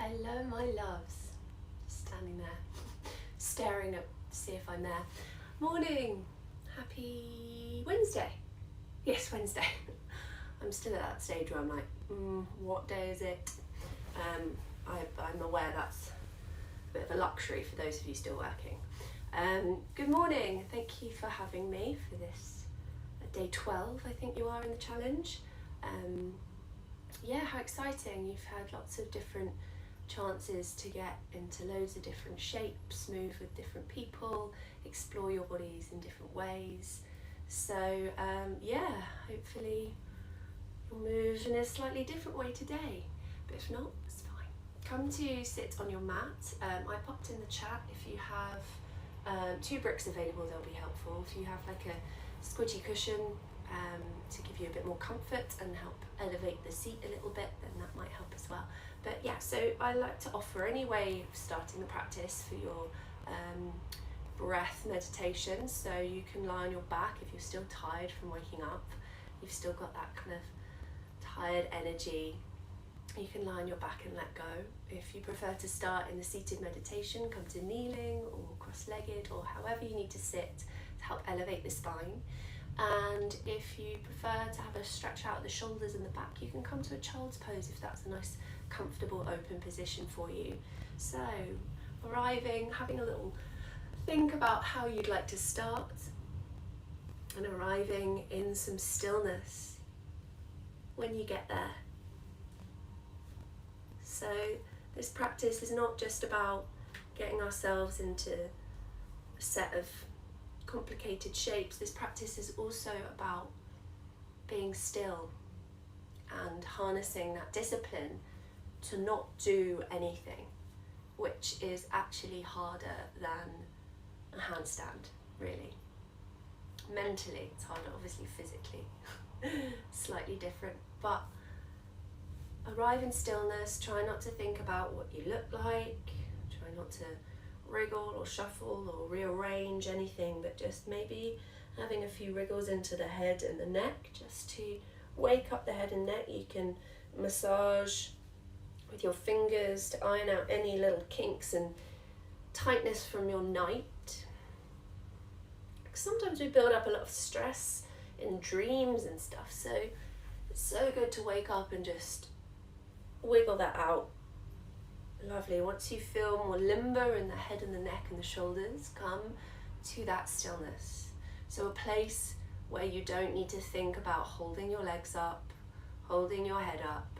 Hello my loves, just standing there staring up to see if I'm there. Morning, happy Wednesday. Yes, Wednesday. I'm still at that stage where I'm like, what day is it? I'm aware that's a bit of a luxury for those of you still working. Good morning, thank you for having me for this day 12 I think you are in the challenge. Yeah, how exciting. You've had lots of different chances to get into loads of different shapes, move with different people, explore your bodies in different ways. So yeah, hopefully you'll move in a slightly different way today, but if not, it's fine. Come to sit on your mat. I popped in the chat if you have 2 bricks available, they'll be helpful. If you have like a squidgy cushion to give you a bit more comfort and help elevate the seat a little bit, then that might help as well. But yeah, so I like to offer any way of starting the practice for your breath meditation. So you can lie on your back if you're still tired from waking up. You've still got that kind of tired energy. You can lie on your back and let go. If you prefer to start in the seated meditation, come to kneeling or cross-legged or however you need to sit to help elevate the spine. And if you prefer to have a stretch out the shoulders and the back, you can come to a child's pose if that's a nice, comfortable, open position for you. So, arriving, having a little think about how you'd like to start, and arriving in some stillness when you get there. So, this practice is not just about getting ourselves into a set of complicated shapes. This practice is also about being still and harnessing that discipline to not do anything, which is actually harder than a handstand, really. Mentally, it's harder, obviously physically, slightly different, but arrive in stillness, try not to think about what you look like, try not to wriggle or shuffle or rearrange anything, but just maybe having a few wriggles into the head and the neck just to wake up the head and neck. You can massage with your fingers to iron out any little kinks and tightness from your night. Sometimes we build up a lot of stress in dreams and stuff, so it's so good to wake up and just wiggle that out. Lovely. Once you feel more limber in the head and the neck and the shoulders, come to that stillness. So a place where you don't need to think about holding your legs up, holding your head up.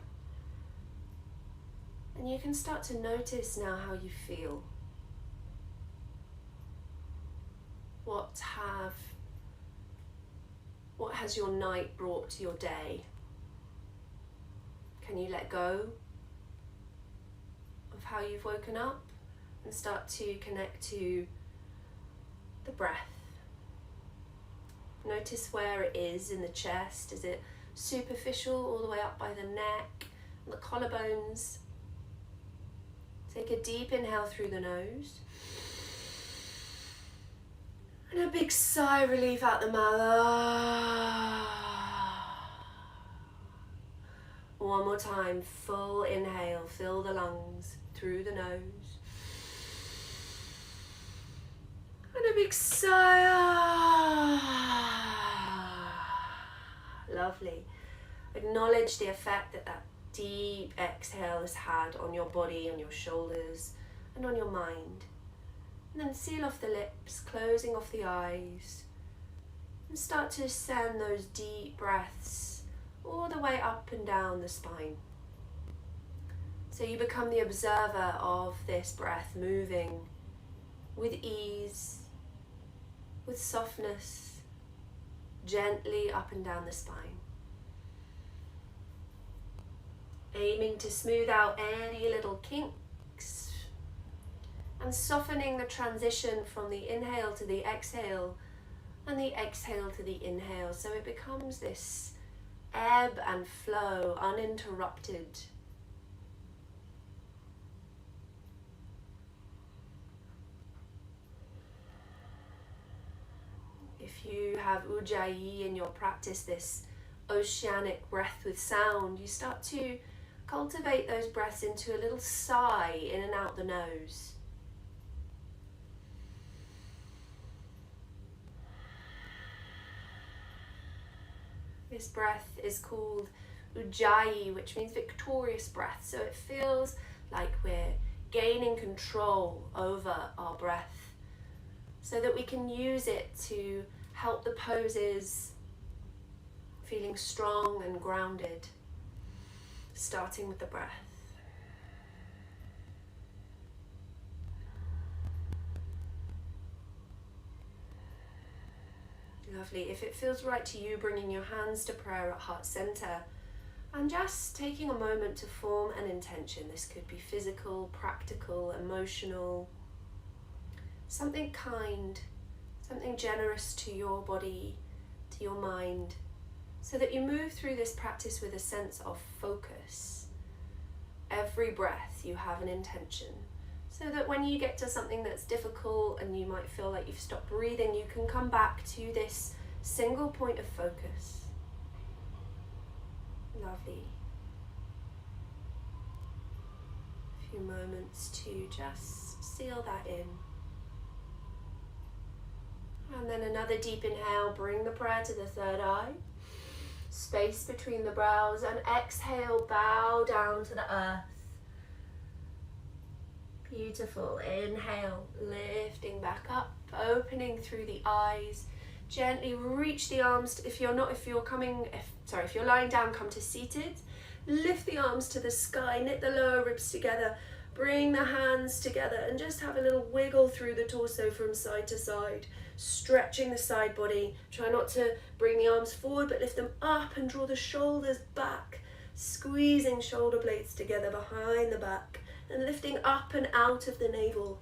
And you can start to notice now how you feel. What has your night brought to your day? Can you let go of how you've woken up and start to connect to the breath? Notice where it is in the chest. Is it superficial all the way up by the neck and the collarbones? Take a deep inhale through the nose and a big sigh of relief out the mouth. One more time, full inhale, fill the lungs through the nose. And a big sigh. Lovely. Acknowledge the effect that that deep exhale has had on your body, on your shoulders, and on your mind. And then seal off the lips, closing off the eyes, and start to send those deep breaths all the way up and down the spine. So you become the observer of this breath moving with ease, with softness, gently up and down the spine. Aiming to smooth out any little kinks and softening the transition from the inhale to the exhale and the exhale to the inhale, so it becomes this ebb and flow, uninterrupted. If you have Ujjayi in your practice, this oceanic breath with sound, you start to cultivate those breaths into a little sigh in and out the nose. This breath is called Ujjayi, which means victorious breath. So it feels like we're gaining control over our breath so that we can use it to help the poses feeling strong and grounded, starting with the breath. Lovely. If it feels right to you, bringing your hands to prayer at heart center and just taking a moment to form an intention. This could be physical, practical, emotional, something kind, something generous to your body, to your mind, so that you move through this practice with a sense of focus. Every breath you have an intention, so that when you get to something that's difficult and you might feel like you've stopped breathing, you can come back to this single point of focus. Lovely. A few moments to just seal that in. And then another deep inhale, bring the prayer to the third eye. Space between the brows, and exhale, bow down to the earth. Beautiful. Inhale, lifting back up, opening through the eyes. Gently reach the arms. If you're lying down, come to seated. Lift the arms to the sky, knit the lower ribs together. Bring the hands together and just have a little wiggle through the torso from side to side, stretching the side body. Try not to bring the arms forward, but lift them up and draw the shoulders back, squeezing shoulder blades together behind the back and lifting up and out of the navel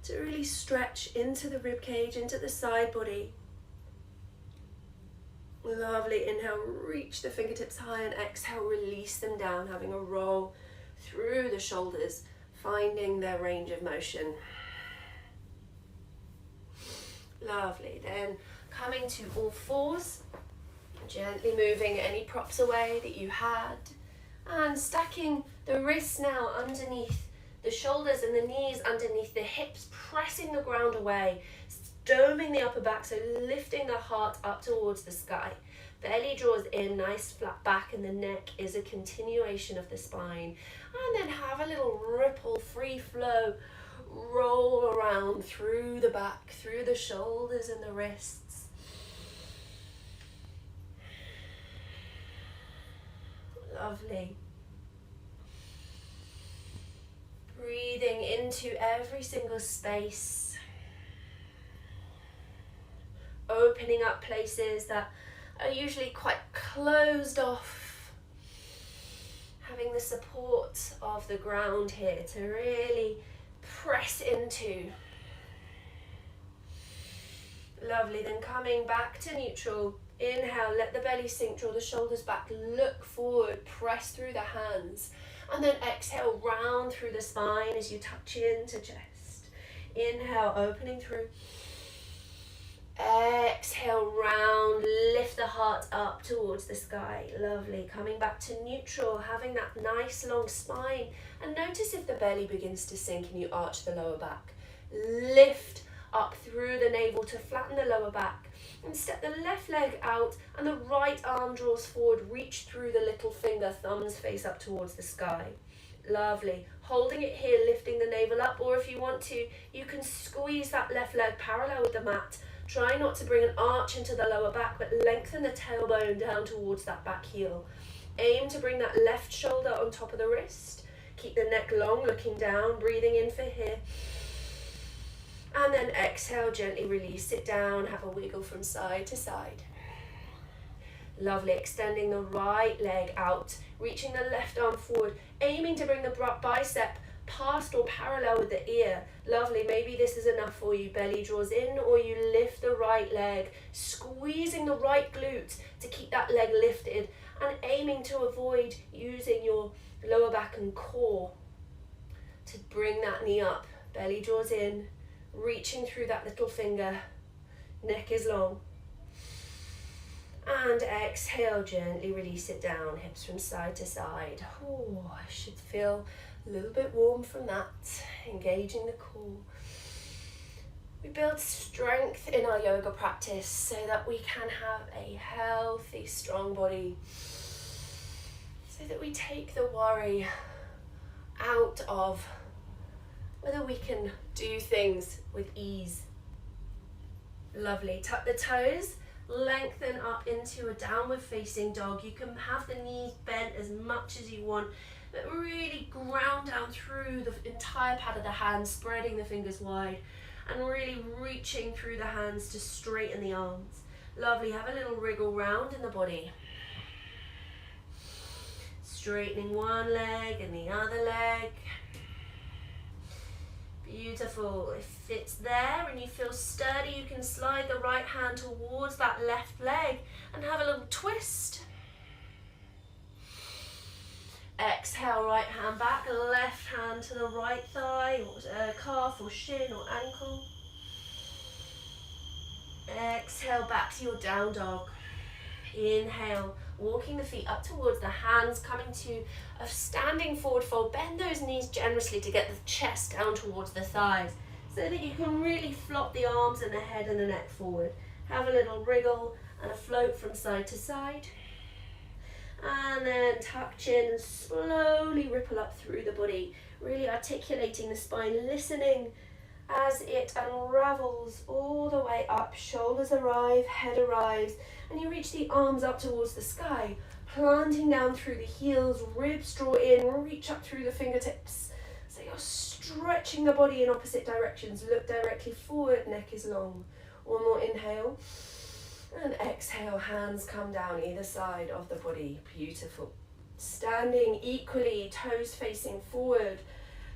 to really stretch into the rib cage, into the side body. Lovely. Inhale, reach the fingertips high, and exhale, release them down, having a roll through the shoulders, finding their range of motion. Lovely. Then coming to all fours, gently moving any props away that you had, and stacking the wrists now underneath the shoulders and the knees underneath the hips, pressing the ground away, doming the upper back, so lifting the heart up towards the sky. Belly draws in, nice flat back, and the neck is a continuation of the spine. And then have a little ripple, free flow, roll around through the back, through the shoulders and the wrists. Lovely. Breathing into every single space. Opening up places that are usually quite closed off. Having the support of the ground here to really press into. Lovely. Then coming back to neutral. Inhale, let the belly sink, draw the shoulders back, look forward, press through the hands. And then exhale, round through the spine as you touch into chest. Inhale, opening through. Exhale, round, lift the heart up towards the sky. Lovely. Coming back to neutral, having that nice long spine. And notice if the belly begins to sink and you arch the lower back. Lift up through the navel to flatten the lower back. And step the left leg out and the right arm draws forward. Reach through the little finger, thumbs face up towards the sky. Lovely. Holding it here, lifting the navel up. Or if you want to, you can squeeze that left leg parallel with the mat. Try not to bring an arch into the lower back, but lengthen the tailbone down towards that back heel. Aim to bring that left shoulder on top of the wrist. Keep the neck long, looking down, breathing in for here. And then exhale, gently release it down. Have a wiggle from side to side. Lovely. Extending the right leg out, reaching the left arm forward, aiming to bring the bicep past or parallel with the ear. Lovely. Maybe this is enough for you. Belly draws in, or you lift the right leg, squeezing the right glute to keep that leg lifted, and aiming to avoid using your lower back and core to bring that knee up. Belly draws in, reaching through that little finger. Neck is long. And exhale, gently release it down, hips from side to side. Oh, I should feel a little bit warm from that, engaging the core. We build strength in our yoga practice so that we can have a healthy, strong body. So that we take the worry out of whether we can do things with ease. Lovely. Tuck the toes, lengthen up into a downward facing dog. You can have the knees bent as much as you want, but really ground down through the entire pad of the hands, spreading the fingers wide and really reaching through the hands to straighten the arms. Lovely. Have a little wriggle round in the body. Straightening one leg and the other leg. Beautiful. If it's there and you feel sturdy, you can slide the right hand towards that left leg and have a little twist. Exhale, right hand back, left hand to the right thigh, or calf or shin or ankle. Exhale, back to your down dog. Inhale, walking the feet up towards the hands, coming to a standing forward fold. Bend those knees generously to get the chest down towards the thighs so that you can really flop the arms and the head and the neck forward. Have a little wriggle and a float from side to side. And then tuck chin and slowly ripple up through the body, really articulating the spine, listening as it unravels all the way up. Shoulders arrive, head arrives, and you reach the arms up towards the sky, planting down through the heels, ribs draw in, reach up through the fingertips. So you're stretching the body in opposite directions. Look directly forward, neck is long. One more inhale. And exhale, hands come down either side of the body. Beautiful. Standing equally, toes facing forward.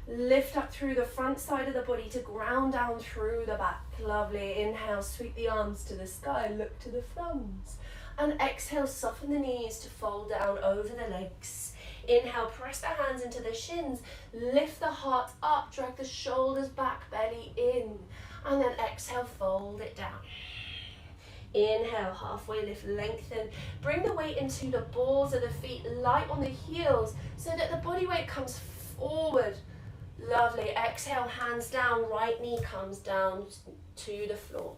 Lift up through the front side of the body to ground down through the back. Lovely. Inhale, sweep the arms to the sky, look to the thumbs. And exhale, soften the knees to fold down over the legs. Inhale, press the hands into the shins, lift the heart up, drag the shoulders back, belly in. And then exhale, fold it down. Inhale, halfway lift, lengthen. Bring the weight into the balls of the feet, light on the heels, so that the body weight comes forward. Lovely. Exhale, hands down, right knee comes down to the floor.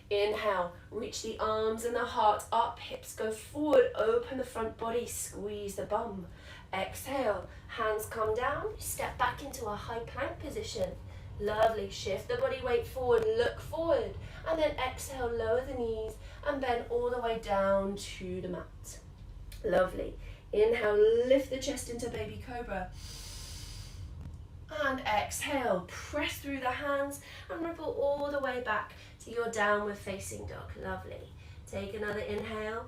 Inhale, reach the arms and the heart up, hips go forward, open the front body, squeeze the bum. Exhale, hands come down, step back into a high plank position. Lovely. Shift the body weight forward, look forward, and then exhale, lower the knees and bend all the way down to the mat. Lovely. Inhale, lift the chest into baby cobra. And exhale, press through the hands and ripple all the way back to your downward facing dog. Lovely. Take another inhale.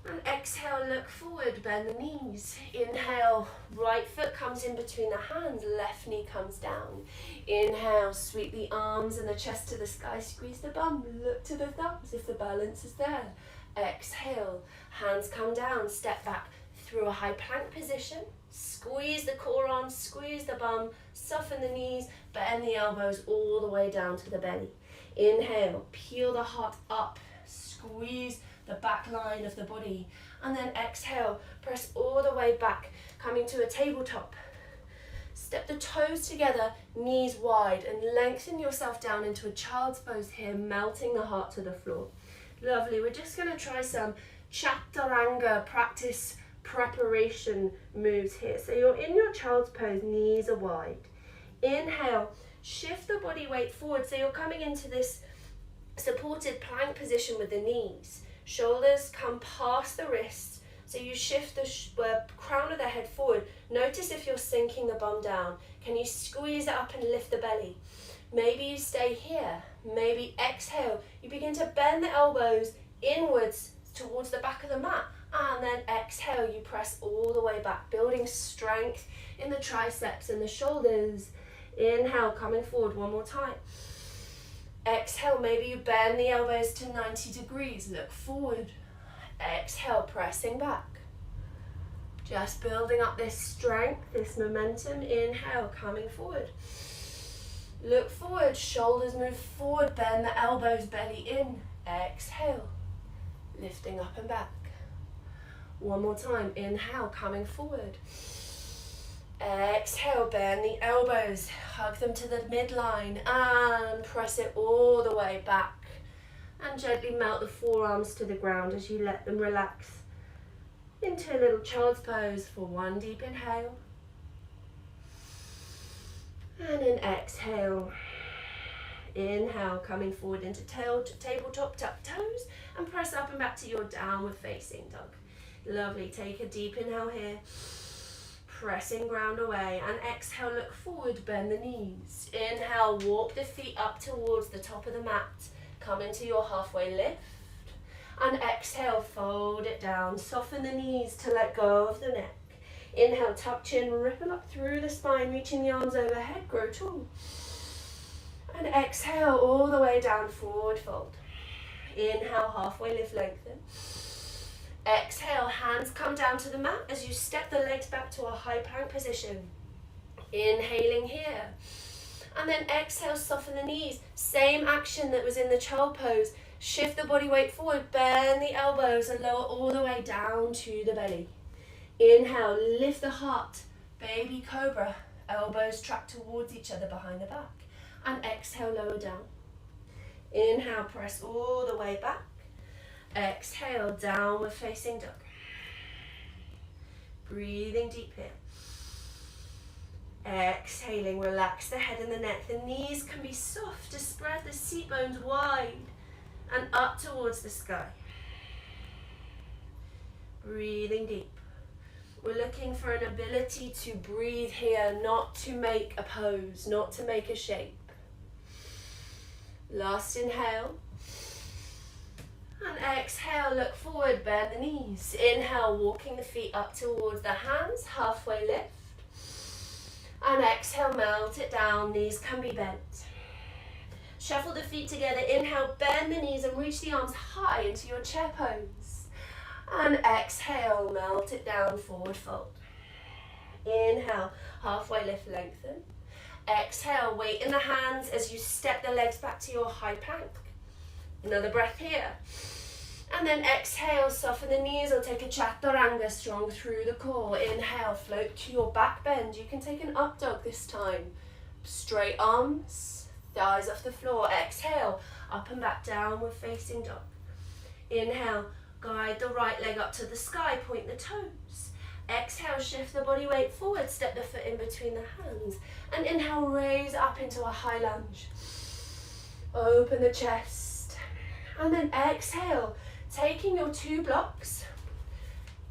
And exhale, look forward, bend the knees. Inhale, right foot comes in between the hands, left knee comes down. Inhale, sweep the arms and the chest to the sky, squeeze the bum, look to the thumbs if the balance is there. Exhale, hands come down, step back through a high plank position. Squeeze the core arms, squeeze the bum, soften the knees, bend the elbows all the way down to the belly. Inhale, peel the heart up, squeeze the back line of the body. And then exhale, press all the way back, coming to a tabletop. Step the toes together, knees wide, and lengthen yourself down into a child's pose here, melting the heart to the floor. Lovely. We're just going to try some chaturanga practice preparation moves here. So you're in your child's pose, knees are wide. Inhale, shift the body weight forward. So you're coming into this supported plank position with the knees. Shoulders come past the wrists. So you shift the crown of the head forward. Notice if you're sinking the bum down. Can you squeeze it up and lift the belly? Maybe you stay here. Maybe exhale. You begin to bend the elbows inwards towards the back of the mat. And then exhale, you press all the way back, building strength in the triceps and the shoulders. Inhale, coming forward one more time. Exhale, maybe you bend the elbows to 90 degrees, look forward. Exhale, pressing back. Just building up this strength, this momentum. Inhale, coming forward. Look forward, shoulders move forward, bend the elbows, belly in. Exhale. lifting up and back. One more time, inhale, coming forward. Exhale, bend the elbows, hug them to the midline and press it all the way back. And gently melt the forearms to the ground as you let them relax into a little child's pose for one deep inhale. And an exhale. Inhale, coming forward into tabletop tuck toes and press up and back to your downward facing dog. Lovely, take a deep inhale here. Pressing ground away and exhale, look forward, bend the knees. Inhale, walk the feet up towards the top of the mat. Come into your halfway lift. And exhale, fold it down. Soften the knees to let go of the neck. Inhale, tuck chin, ripple up through the spine, reaching the arms overhead, grow tall. And exhale, all the way down, forward fold. Inhale, halfway lift, lengthen. Exhale, hands come down to the mat as you step the legs back to a high plank position. Inhaling here. And then exhale, soften the knees. Same action that was in the child pose. Shift the body weight forward, bend the elbows and lower all the way down to the belly. Inhale, lift the heart, baby cobra. Elbows track towards each other behind the back. And exhale, lower down. Inhale, press all the way back. Exhale, downward facing dog. Breathing deep here. Exhaling, relax the head and the neck. The knees can be soft to spread the seat bones wide and up towards the sky. Breathing deep. We're looking for an ability to breathe here, not to make a pose, not to make a shape. Last inhale. And exhale, look forward, bend the knees. Inhale, walking the feet up towards the hands, halfway lift. And exhale, melt it down, knees can be bent. Shuffle the feet together, inhale, bend the knees and reach the arms high into your chair pose. And exhale, melt it down, forward fold. Inhale, halfway lift, lengthen. Exhale, weight in the hands as you step the legs back to your high plank. Another breath here. And then exhale, soften the knees or take a chaturanga, strong through the core. Inhale, float to your back bend. You can take an up dog this time. Straight arms, thighs off the floor. Exhale, up and back, downward facing dog. Inhale, guide the right leg up to the sky, point the toes. Exhale, shift the body weight forward, step the foot in between the hands. And inhale, raise up into a high lunge. Open the chest. And then exhale, taking your 2 blocks,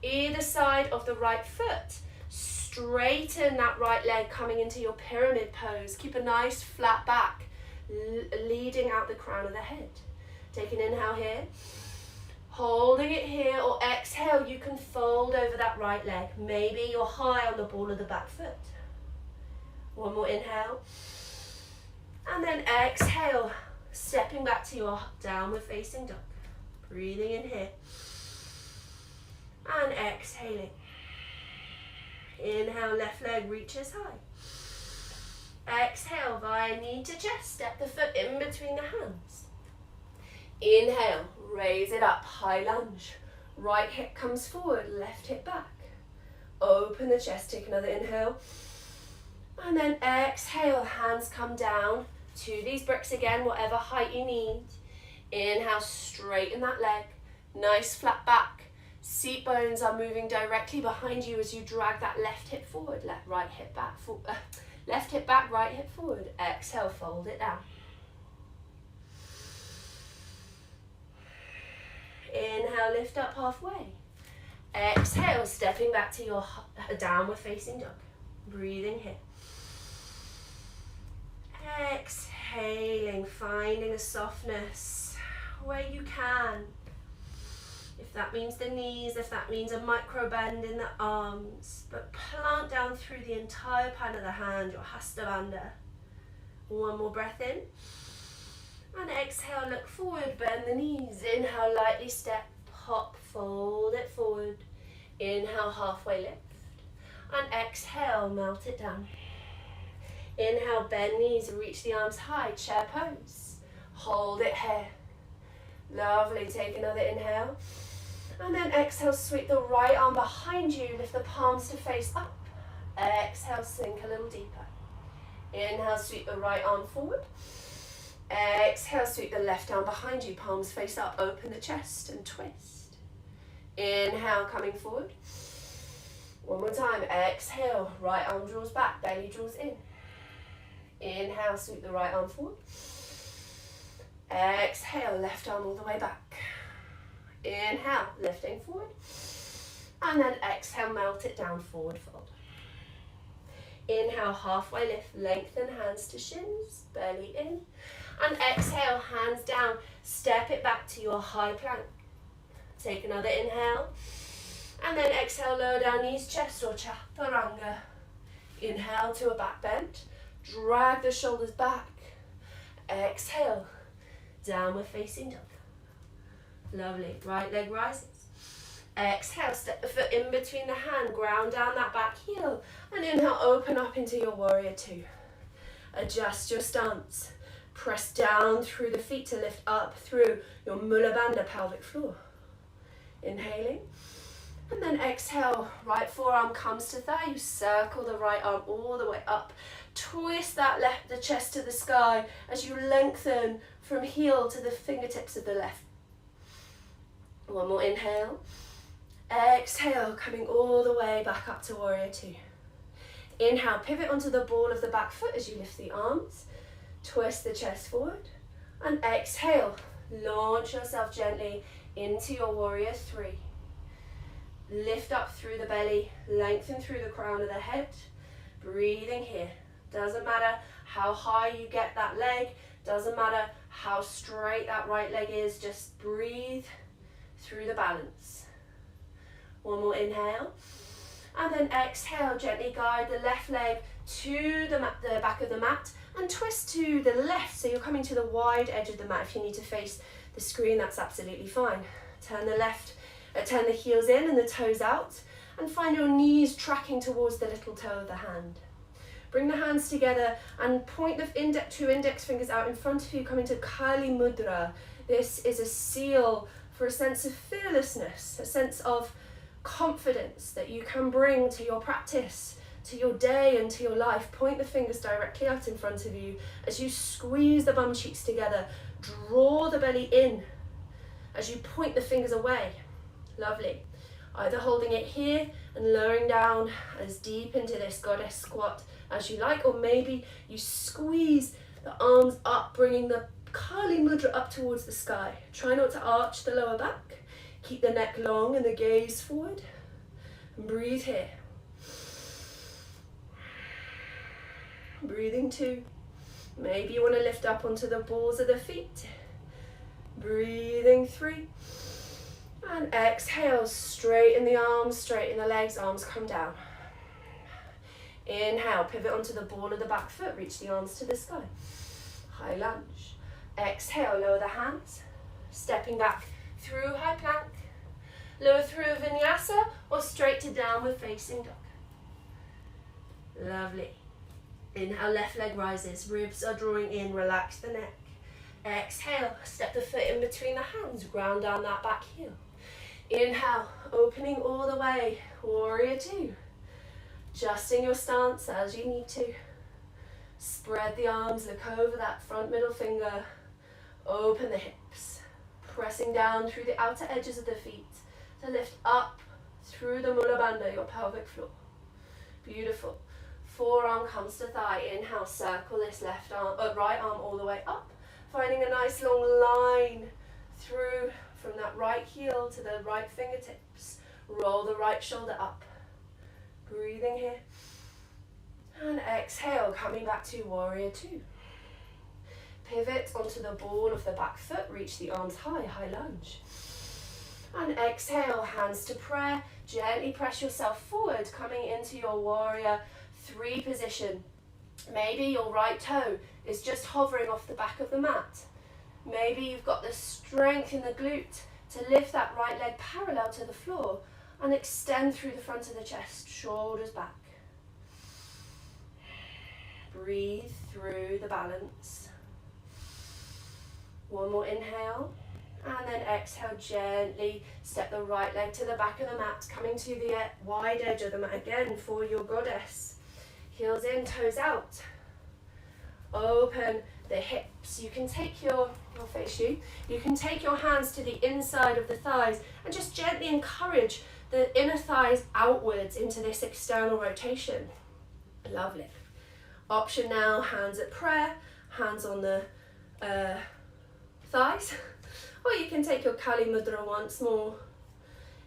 either side of the right foot. Straighten that right leg coming into your pyramid pose. Keep a nice flat back, leading out the crown of the head. Take an inhale here. Holding it here, or exhale, you can fold over that right leg. Maybe you're high on the ball of the back foot. One more inhale. And then exhale, stepping back to your downward facing dog. Breathing in here. And exhaling. Inhale, left leg reaches high. Exhale, via knee to chest. Step the foot in between the hands. Inhale, raise it up, high lunge. Right hip comes forward, left hip back. Open the chest, take another inhale. And then exhale, hands come down to these bricks again, whatever height you need. Inhale, straighten that leg. Nice flat back. Seat bones are moving directly behind you as you drag that left hip forward. Right hip back, left hip back, right hip forward. Exhale, fold it down. Inhale, lift up halfway. Exhale, stepping back to your downward facing dog. Breathing here. Exhaling, finding a softness where you can. If that means the knees, if that means a micro bend in the arms, but plant down through the entire palm of the hand, your hasta bandha. One more breath in. And exhale, look forward, bend the knees. Inhale, lightly step, pop, fold it forward. Inhale, halfway lift. And exhale, melt it down. Inhale, bend knees, reach the arms high, chair pose. Hold it here. Lovely, take another inhale. And then exhale, sweep the right arm behind you, lift the palms to face up. Exhale, sink a little deeper. Inhale, sweep the right arm forward. Exhale, sweep the left arm behind you, palms face up, open the chest and twist. Inhale, coming forward. One more time, exhale, right arm draws back, belly draws in. Inhale, sweep the right arm forward. Exhale, left arm all the way back. Inhale, lifting forward. And then exhale, melt it down, forward fold. Inhale, halfway lift, lengthen hands to shins, belly in. And exhale, hands down, step it back to your high plank. Take another inhale. And then exhale, lower down knees, chest or chaturanga. Inhale to a back bend. Drag the shoulders back. Exhale, downward facing dog. Lovely. Right leg rises. Exhale, step the foot in between the hand, ground down that back heel. And inhale, open up into your warrior two. Adjust your stance. Press down through the feet to lift up through your Mula Bandha pelvic floor. Inhaling. And then exhale, right forearm comes to thigh. You circle the right arm all the way up. Twist the chest to the sky as you lengthen from heel to the fingertips of the left. One more inhale. Exhale, coming all the way back up to warrior two. Inhale, pivot onto the ball of the back foot as you lift the arms. Twist the chest forward. And exhale, launch yourself gently into your warrior three. Lift up through the belly, lengthen through the crown of the head. Breathing here. Doesn't matter how high you get that leg, doesn't matter how straight that right leg is, just breathe through the balance. One more inhale. And then exhale, gently guide the left leg to the back of the mat and twist to the left. So you're coming to the wide edge of the mat. If you need to face the screen, that's absolutely fine. Turn the heels in and the toes out, and find your knees tracking towards the little toe of the hand. Bring the hands together and point the two index fingers out in front of you, coming to Kali Mudra. This is a seal for a sense of fearlessness, a sense of confidence that you can bring to your practice, to your day and to your life. Point the fingers directly out in front of you as you squeeze the bum cheeks together. Draw the belly in as you point the fingers away. Lovely. Either holding it here and lowering down as deep into this goddess squat as you like, or maybe you squeeze the arms up, bringing the Kali Mudra up towards the sky. Try not to arch the lower back. Keep the neck long and the gaze forward. And breathe here. Breathing two. Maybe you want to lift up onto the balls of the feet. Breathing three. And exhale, straighten the arms, straighten the legs, arms come down. Inhale, pivot onto the ball of the back foot, reach the arms to the sky. High lunge. Exhale, lower the hands, stepping back through high plank, lower through a vinyasa or straight to downward facing dog. Lovely. Inhale, left leg rises, ribs are drawing in, relax the neck. Exhale, step the foot in between the hands, ground down that back heel. Inhale, opening all the way, warrior two. Adjusting your stance as you need to. Spread the arms, look over that front middle finger. Open the hips. Pressing down through the outer edges of the feet to lift up through the Mula Bandha, your pelvic floor. Beautiful. Forearm comes to thigh. Inhale, circle this right arm all the way up. Finding a nice long line through from that right heel to the right fingertips. Roll the right shoulder up. Breathing here. And exhale, coming back to warrior two. Pivot onto the ball of the back foot, reach the arms high, high lunge. And exhale, hands to prayer. Gently press yourself forward, coming into your warrior three position. Maybe your right toe is just hovering off the back of the mat. Maybe you've got the strength in the glute to lift that right leg parallel to the floor and extend through the front of the chest, shoulders back. Breathe through the balance. One more inhale. And then exhale, gently step the right leg to the back of the mat, coming to the wide edge of the mat again for your goddess. Heels in, toes out. Open the hips. You can take I'll face you. You can take your hands to the inside of the thighs and just gently encourage the inner thighs outwards into this external rotation. Lovely. Option now, hands at prayer, hands on the thighs. Or you can take your Kali Mudra once more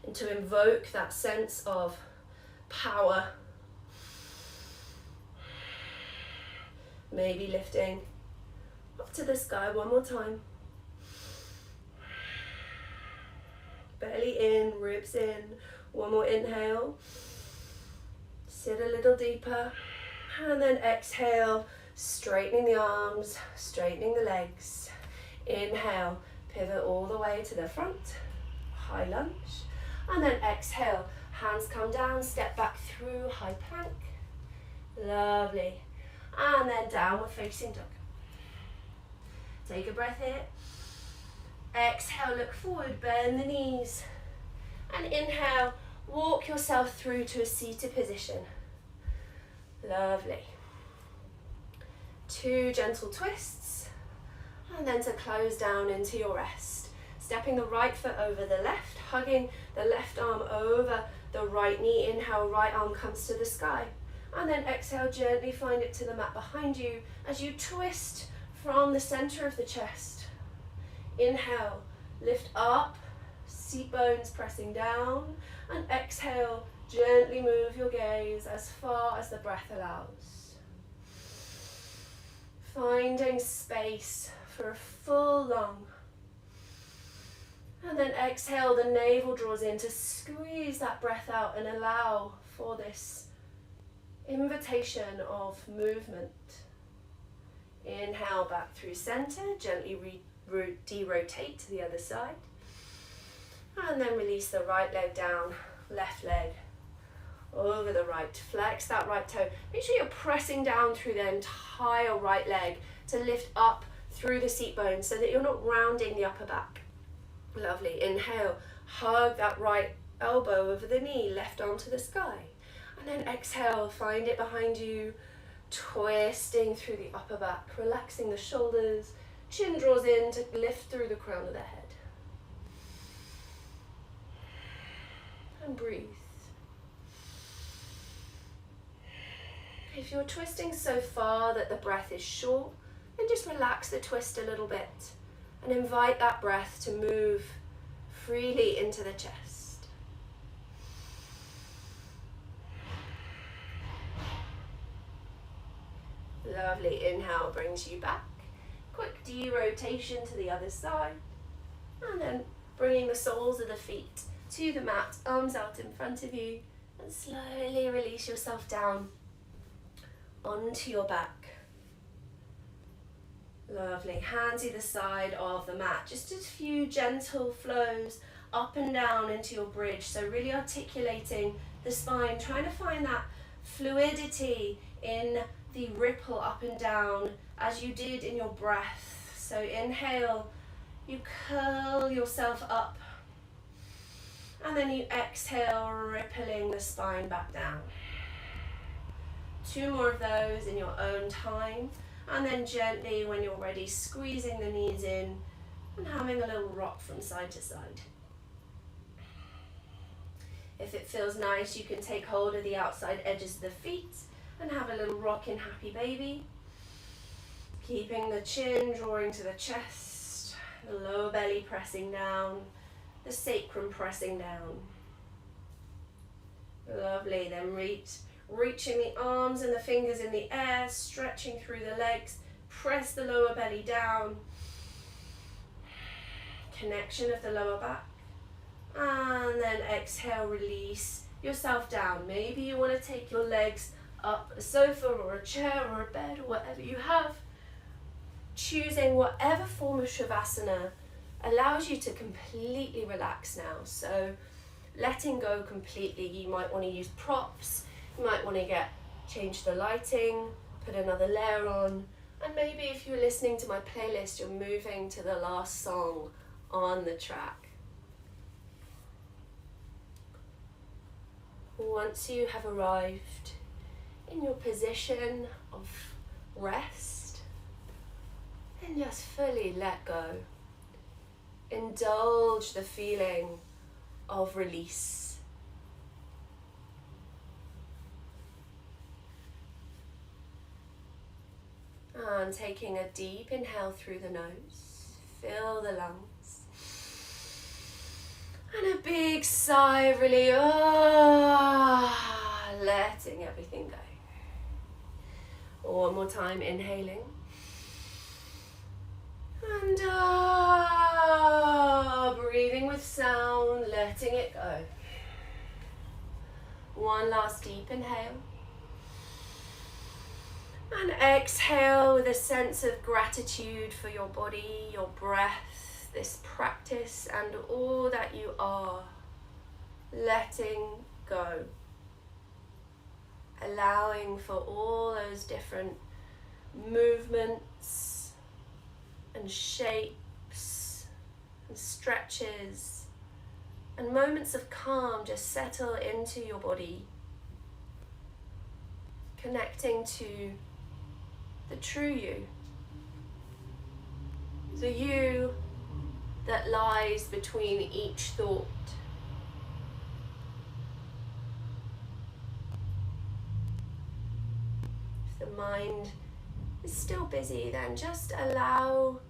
and to invoke that sense of power. Maybe lifting up to the sky one more time. Belly in, ribs in. One more inhale. Sit a little deeper. And then exhale, straightening the arms, straightening the legs. Inhale, pivot all the way to the front. High lunge. And then exhale, hands come down, step back through high plank. Lovely. And then downward facing dog. Take a breath here. Exhale, look forward, bend the knees. And inhale, walk yourself through to a seated position. Lovely. 2 gentle twists. And then to close down into your rest. Stepping the right foot over the left, hugging the left arm over the right knee. Inhale, right arm comes to the sky. And then exhale, gently find it to the mat behind you as you twist from the center of the chest. Inhale, lift up, seat bones pressing down. And exhale, gently move your gaze as far as the breath allows. Finding space for a full lung. And then exhale, the navel draws in to squeeze that breath out and allow for this invitation of movement. Inhale back through center, gently de-rotate to the other side. And then release the right leg down, left leg over the right. Flex that right toe. Make sure you're pressing down through the entire right leg to lift up through the seat bones so that you're not rounding the upper back. Lovely. Inhale, hug that right elbow over the knee, left arm to the sky. And then exhale, find it behind you, twisting through the upper back, relaxing the shoulders, chin draws in to lift through the crown of the head. And breathe. If you're twisting so far that the breath is short, then just relax the twist a little bit and invite that breath to move freely into the chest. Lovely. Inhale brings you back. Quick de-rotation to the other side. And then bringing the soles of the feet to the mat, arms out in front of you, and slowly release yourself down onto your back. Lovely. Hands either side of the mat. Just a few gentle flows up and down into your bridge. So really articulating the spine, trying to find that fluidity in the ripple up and down as you did in your breath. So inhale, you curl yourself up. And then you exhale, rippling the spine back down. 2 more of those in your own time. And then gently, when you're ready, squeezing the knees in and having a little rock from side to side. If it feels nice, you can take hold of the outside edges of the feet and have a little rock in Happy Baby. Keeping the chin drawing to the chest, the lower belly pressing down, the sacrum pressing down. Lovely. Then reaching the arms and the fingers in the air, stretching through the legs, press the lower belly down, connection of the lower back, and then exhale, release yourself down. Maybe you want to take your legs up a sofa or a chair or a bed or whatever you have, choosing whatever form of Shavasana allows you to completely relax now. So letting go completely. You might want to use props. You might want to change the lighting, put another layer on, and maybe if you're listening to my playlist, you're moving to the last song on the track. Once you have arrived in your position of rest, then just fully let go. Indulge the feeling of release. And taking a deep inhale through the nose, fill the lungs. And a big sigh of relief, letting everything go. One more time, inhaling. And breathing with sound, letting it go. One last deep inhale. And exhale with a sense of gratitude for your body, your breath, this practice, and all that you are. Letting go. Allowing for all those different movements and shapes and stretches and moments of calm just settle into your body. Connecting to the true you. The you that lies between each thought. If the mind is still busy, then just allow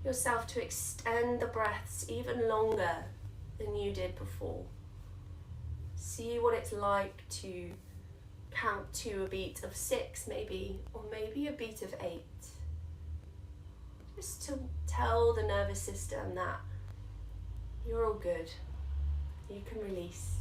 yourself to extend the breaths even longer than you did before. See what it's like to count to a beat of 6 maybe, or maybe a beat of 8. Just to tell the nervous system that you're all good. You can release.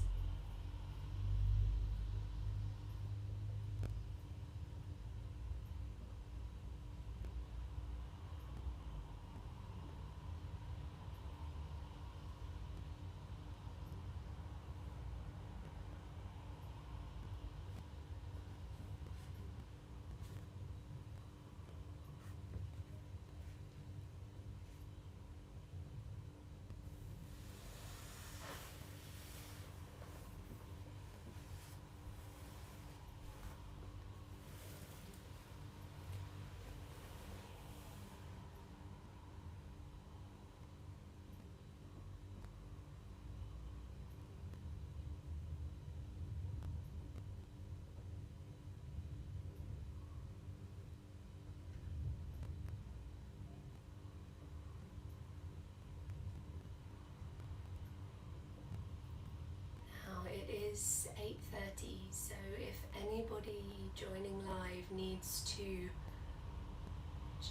Is 8:30, so if anybody joining live needs to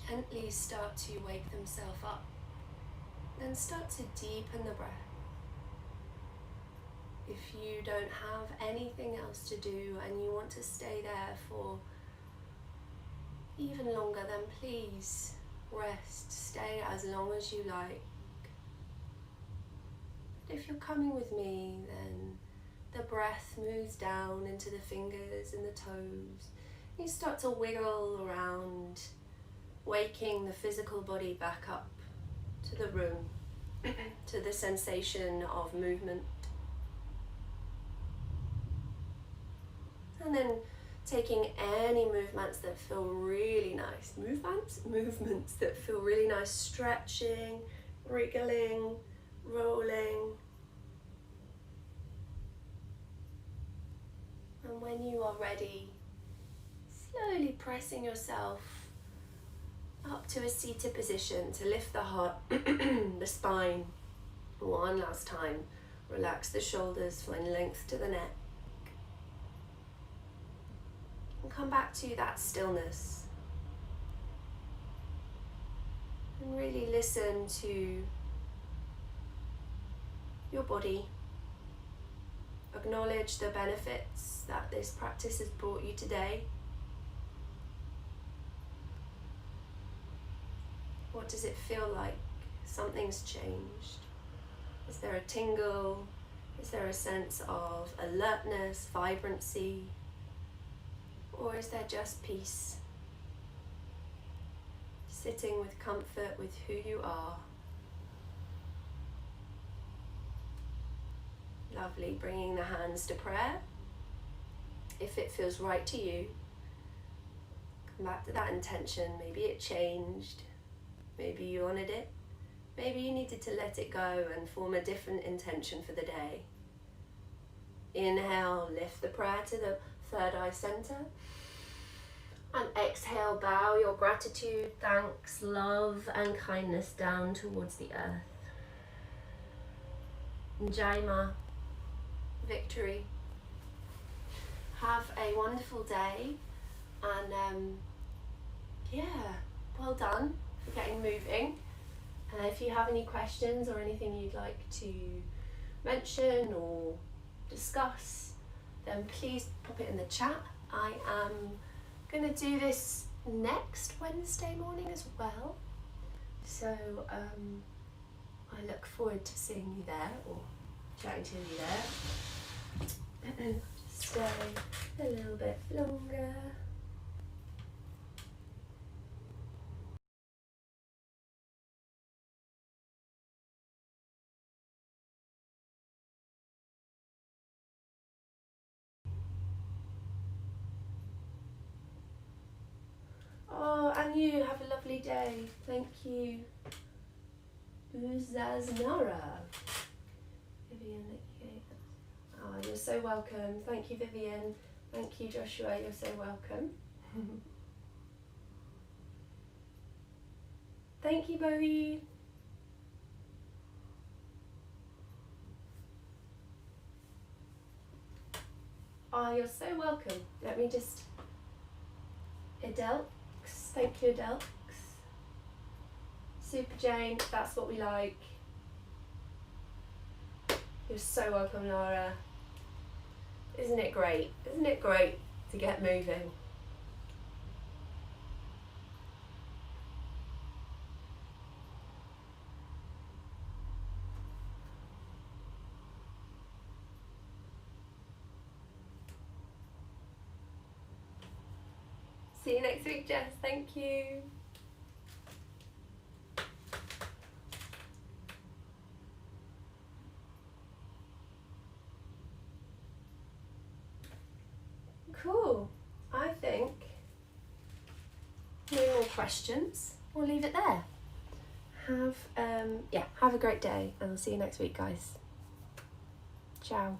gently start to wake themselves up, then start to deepen the breath. If you don't have anything else to do and you want to stay there for even longer, then please rest, stay as long as you like. But if you're coming with me, then the breath moves down into the fingers and the toes. You start to wiggle around, waking the physical body back up to the room, to the sensation of movement. And then taking any movements that feel really nice. Movements that feel really nice. Stretching, wriggling, rolling. And when you are ready, slowly pressing yourself up to a seated position to lift the heart, the spine. One last time, relax the shoulders, find length to the neck. And come back to that stillness. And really listen to your body. Acknowledge the benefits that this practice has brought you today. What does it feel like? Something's changed. Is there a tingle? Is there a sense of alertness, vibrancy? Or is there just peace? Sitting with comfort with who you are. Lovely. Bringing the hands to prayer. If it feels right to you, come back to that intention. Maybe it changed. Maybe you honoured it. Maybe you needed to let it go and form a different intention for the day. Inhale, lift the prayer to the third eye center. And exhale, bow your gratitude, thanks, love and kindness down towards the earth. Jai Ma, victory. Have a wonderful day, and yeah, well done for getting moving. If you have any questions or anything you'd like to mention or discuss, then please pop it in the chat. I am going to do this next Wednesday morning as well, so I look forward to seeing you there or chatting to you there. Stay a little bit longer. Oh, and you have a lovely day. Thank you. Uzaznara. Vivian, oh, you're so welcome. Thank you, Vivian. Thank you, Joshua. You're so welcome. Thank you, Bowie. Oh, you're so welcome. Let me just... Adelx. Thank you, Adelx. Super Jane, that's what we like. You're so welcome, Laura. Isn't it great? Isn't it great to get moving? See you next week, Jess. Thank you. Cool. I think no more questions. We'll leave it there. Have a great day, and I'll see you next week, guys. Ciao.